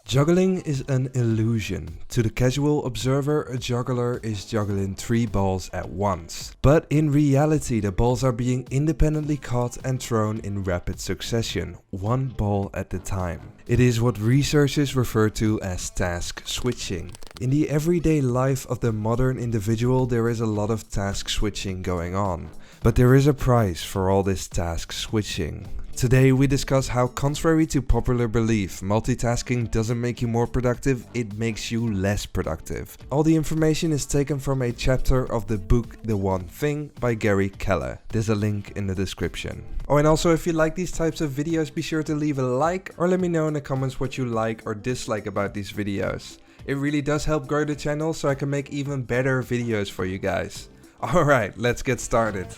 Juggling is an illusion. To the casual observer, a juggler is juggling 3 balls at once. But in reality, the balls are being independently caught and thrown in rapid succession, 1 ball at a time. It is what researchers refer to as task switching. In the everyday life of the modern individual, there is a lot of task switching going on. But there is a price for all this task switching. Today we discuss how, contrary to popular belief, multitasking doesn't make you more productive, it makes you less productive. All the information is taken from a chapter of the book The One Thing by Keller. There's a link in the description. Oh, and also if you like these types of videos, be sure to leave a like or let me know in the comments what you like or dislike about these videos. It really does help grow the channel so I can make even better videos for you guys. Alright, let's get started.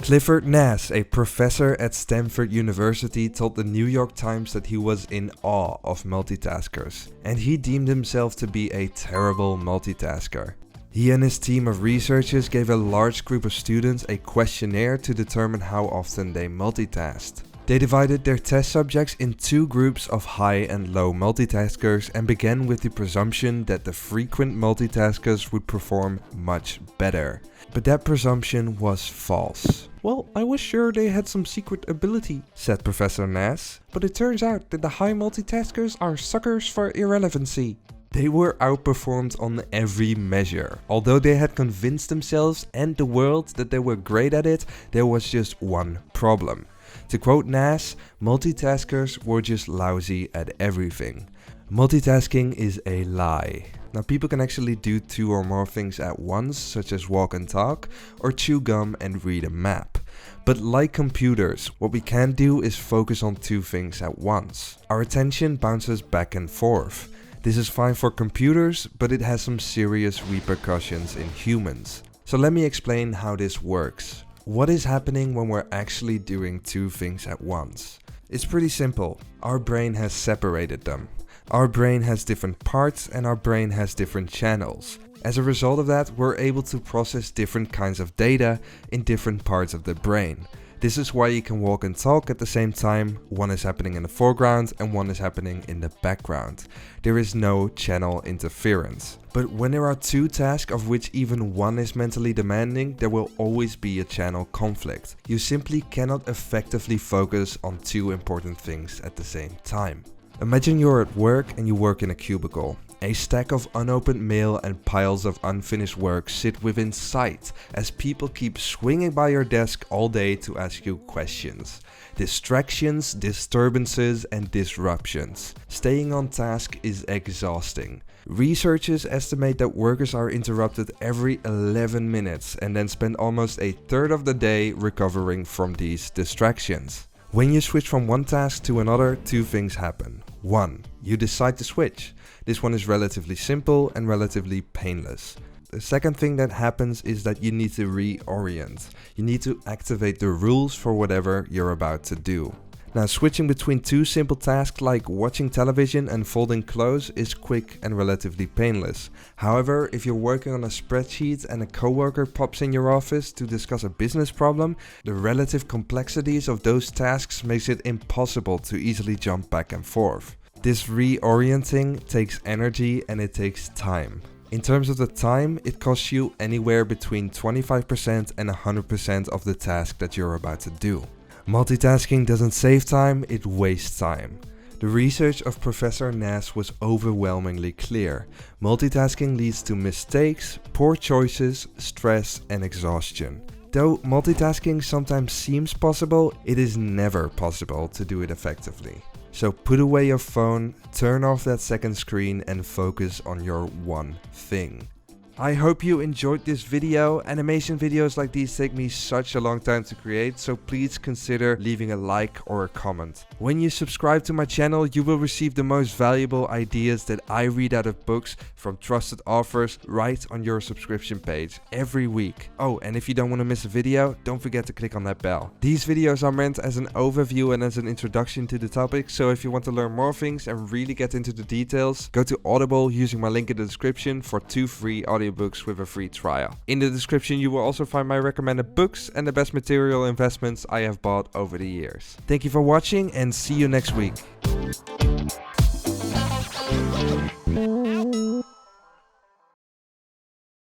Clifford Nass, a professor at Standford University, told the New York Times that he was in awe of multitaskers, and he deemed himself to be a terrible multitasker. He and his team of researchers gave a large group of students a questionnaire to determine how often they multitasked. They divided their test subjects in 2 groups of high and low multitaskers and began with the presumption that the frequent multitaskers would perform much better. But that presumption was false. "Well, I was sure they had some secret ability," said Professor Nass, "but it turns out that the high multitaskers are suckers for irrelevancy." They were outperformed on every measure. Although they had convinced themselves and the world that they were great at it, there was just one problem. To quote Nass, multitaskers were just lousy at everything. Multitasking is a lie. Now, people can actually do 2 or more things at once, such as walk and talk, or chew gum and read a map. But like computers, what we can't do is focus on 2 things at once. Our attention bounces back and forth. This is fine for computers, but it has some serious repercussions in humans. So let me explain how this works. What is happening when we're actually doing 2 things at once? It's pretty simple. Our brain has separated them. Our brain has different parts and our brain has different channels. As a result of that, we're able to process different kinds of data in different parts of the brain. This is why you can walk and talk at the same time. One is happening in the foreground and one is happening in the background. There is no channel interference. But when there are 2 tasks of which even one is mentally demanding, there will always be a channel conflict. You simply cannot effectively focus on 2 important things at the same time. Imagine you're at work and you work in a cubicle. A stack of unopened mail and piles of unfinished work sit within sight as people keep swinging by your desk all day to ask you questions. Distractions, disturbances, and disruptions. Staying on task is exhausting. Researchers estimate that workers are interrupted every 11 minutes and then spend almost a third of the day recovering from these distractions. When you switch from one task to another, 2 things happen. 1. You decide to switch. This one is relatively simple and relatively painless. The second thing that happens is that you need to reorient. You need to activate the rules for whatever you're about to do. Now, switching between 2 simple tasks like watching television and folding clothes is quick and relatively painless. However, if you're working on a spreadsheet and a coworker pops in your office to discuss a business problem, the relative complexities of those tasks makes it impossible to easily jump back and forth. This reorienting takes energy and it takes time. In terms of the time, it costs you anywhere between 25% and 100% of the task that you're about to do. Multitasking doesn't save time, it wastes time. The research of Professor Nass was overwhelmingly clear. Multitasking leads to mistakes, poor choices, stress, and exhaustion. Though multitasking sometimes seems possible, it is never possible to do it effectively. So put away your phone, turn off that second screen, and focus on your one thing. I hope you enjoyed this video. Animation videos like these take me such a long time to create, so please consider leaving a like or a comment. When you subscribe to my channel, you will receive the most valuable ideas that I read out of books from trusted authors right on your subscription page every week. Oh, and if you don't want to miss a video, don't forget to click on that bell. These videos are meant as an overview and as an introduction to the topic, so if you want to learn more things and really get into the details, go to Audible using my link in the description for 2 free audio audiobooks with a free trial. In the description you will also find my recommended books and the best material investments I have bought over the years. Thank you for watching and see you next week.